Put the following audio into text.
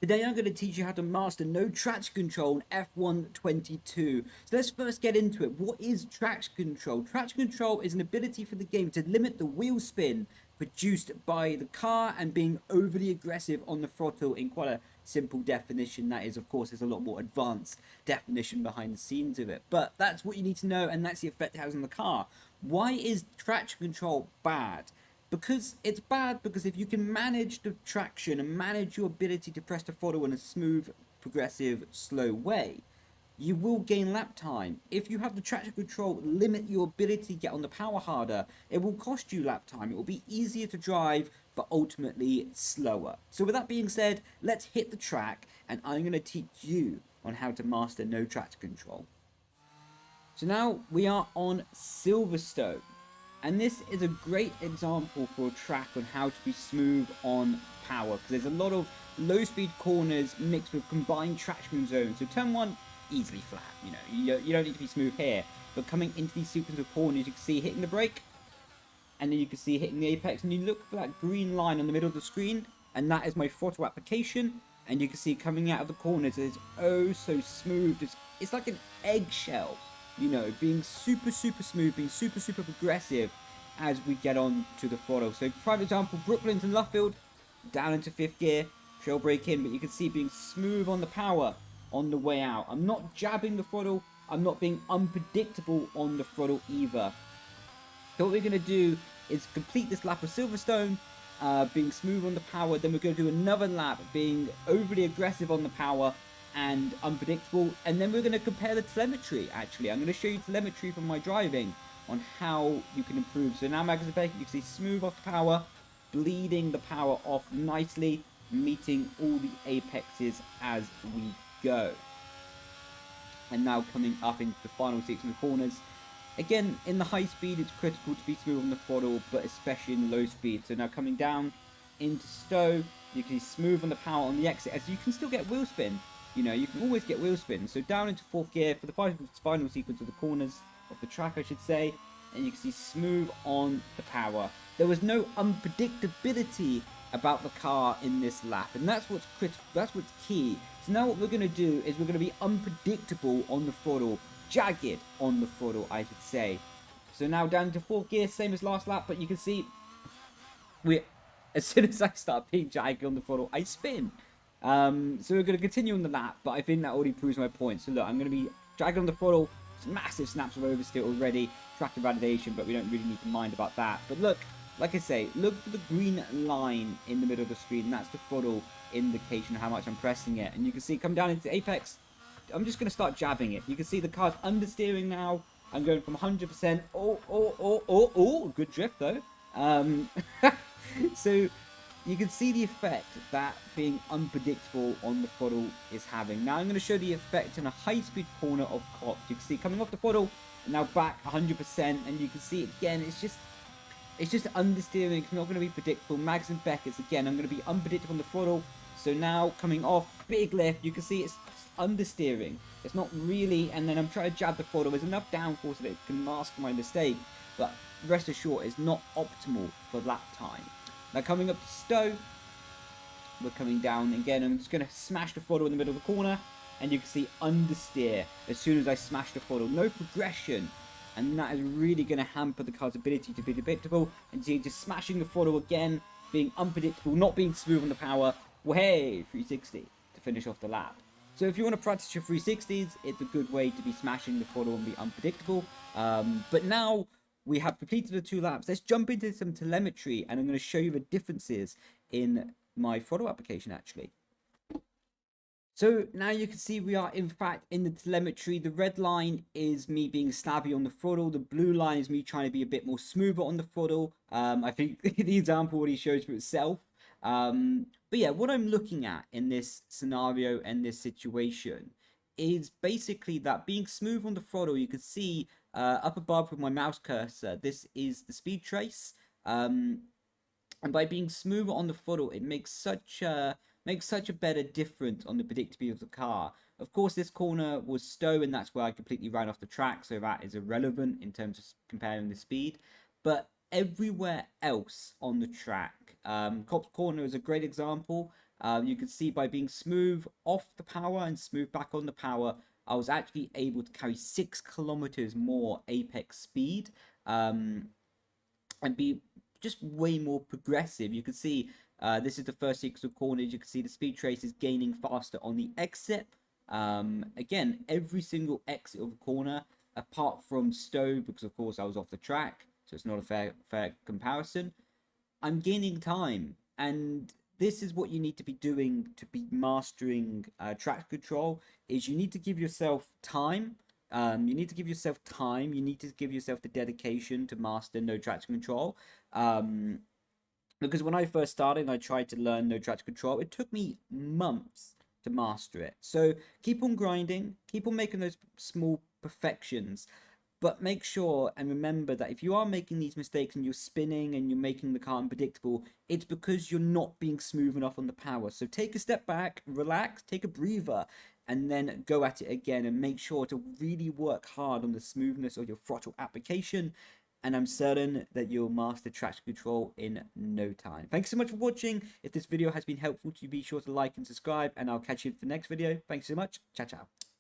Today I'm going to teach you how to master no traction control in F1 22. So let's first get into it. What is traction control? Traction control is an ability for the game to limit the wheel spin produced by the car and being overly aggressive on the throttle. In quite a simple definition, that is, of course, there's a lot more advanced definition behind the scenes of it. But that's what you need to know, and that's the effect it has on the car. Why is traction control bad? Because it's bad because if you can manage the traction and manage your ability to press the throttle in a smooth, progressive, slow way, you will gain lap time. If you have the traction control limit your ability to get on the power harder, it will cost you lap time. It will be easier to drive, but ultimately slower. So with that being said, let's hit the track, and I'm going to teach you on how to master no traction control. So now we are on Silverstone. And this is a great example for a track on how to be smooth on power, because there's a lot of low-speed corners mixed with combined traction zones. So turn one, easily flat. You don't need to be smooth here. But coming into these sequence of corners, you can see hitting the brake, and then you can see hitting the apex, and you look for that green line on the middle of the screen, and that is my throttle application. And you can see coming out of the corners, it's oh so smooth. It's like an eggshell. Being super smooth, being super progressive as we get on to the throttle. So, prime example, Brooklyn to Luffield, down into 5th gear, trail brake in, but you can see being smooth on the power on the way out. I'm not jabbing the throttle, I'm not being unpredictable on the throttle either. So what we're going to do is complete this lap of Silverstone, being smooth on the power, then we're going to do another lap being overly aggressive on the power, and unpredictable, and then we're going to compare the telemetry. Actually, I'm going to show you telemetry from my driving on how you can improve. So now Magazine, you can see smooth off power, bleeding the power off nicely, meeting all the apexes as we go. And now coming up into the final 6 in the corners. Again, in the high speed, it's critical to be smooth on the throttle, but especially in the low speed. So now coming down into Stowe, you can see smooth on the power on the exit, as you can still get wheel spin. You can always get wheel spin. So down into 4th gear for the final sequence of the corners of the track, I should say. And you can see smooth on the power. There was no unpredictability about the car in this lap. And that's what's critical. That's what's key. So now what we're going to do is we're going to be unpredictable on the throttle. Jagged on the throttle, I should say. So now down into 4th gear, same as last lap. But you can see, as soon as I start being jagged on the throttle, I spin. So we're going to continue on the lap, but I think that already proves my point. So look, I'm going to be dragging on the throttle. Massive snaps of oversteer already. Track validation, but we don't really need to mind about that. But look, like I say, look for the green line in the middle of the screen. That's the throttle indication of how much I'm pressing it. And you can see come down into apex. I'm just going to start jabbing it. You can see the car's understeering now. I'm going from 100%. Oh, good drift though. So you can see the effect that being unpredictable on the throttle is having. Now I'm going to show the effect in a high-speed corner of Cops. You can see coming off the throttle, now back 100%, and you can see again, it's just understeering. It's not going to be predictable. Mags and Beckett's again, I'm going to be unpredictable on the throttle. So now coming off, big lift, you can see it's understeering. It's not really, and then I'm trying to jab the throttle. There's enough downforce that it can mask my mistake, but rest assured, it's not optimal for lap time. Now coming up to Stowe, we're coming down again. I'm just going to smash the throttle in the middle of the corner, and you can see understeer as soon as I smash the throttle. No progression, and that is really going to hamper the car's ability to be predictable. And see, just smashing the throttle again, being unpredictable, not being smooth on the power. Way 360 to finish off the lap. So if you want to practice your 360s, it's a good way to be smashing the throttle and be unpredictable. But now we have completed the 2 laps. Let's jump into some telemetry, and I'm going to show you the differences in my throttle application, actually. So now you can see we are, in fact, in the telemetry. The red line is me being stabby on the throttle. The blue line is me trying to be a bit more smoother on the throttle. I think the example already shows for itself. But yeah, what I'm looking at in this scenario and this situation is basically that being smooth on the throttle. You can see up above with my mouse cursor, this is the speed trace. And by being smoother on the throttle, it makes such a better difference on the predictability of the car. Of course, this corner was Stowe, and that's where I completely ran off the track, so that is irrelevant in terms of comparing the speed. But everywhere else on the track, Cops Corner is a great example. You can see by being smooth off the power and smooth back on the power, I was actually able to carry 6 kilometers more apex speed, and be just way more progressive. You can see this is the first 6 corners. You can see the speed trace is gaining faster on the exit. Again, every single exit of a corner, apart from Stowe, because of course I was off the track, so it's not a fair comparison. I'm gaining time, and this is what you need to be doing to be mastering track control. Is you need to give yourself time. You need to give yourself time. You need to give yourself the dedication to master no traction control. Because when I first started and I tried to learn no traction control, it took me months to master it. So keep on grinding, keep on making those small perfections. But make sure and remember that if you are making these mistakes and you're spinning and you're making the car unpredictable, it's because you're not being smooth enough on the power. So take a step back, relax, take a breather, and then go at it again, and make sure to really work hard on the smoothness of your throttle application. And I'm certain that you'll master traction control in no time. Thanks so much for watching. If this video has been helpful to you, be sure to like and subscribe, and I'll catch you in the next video. Thanks so much. Ciao, ciao.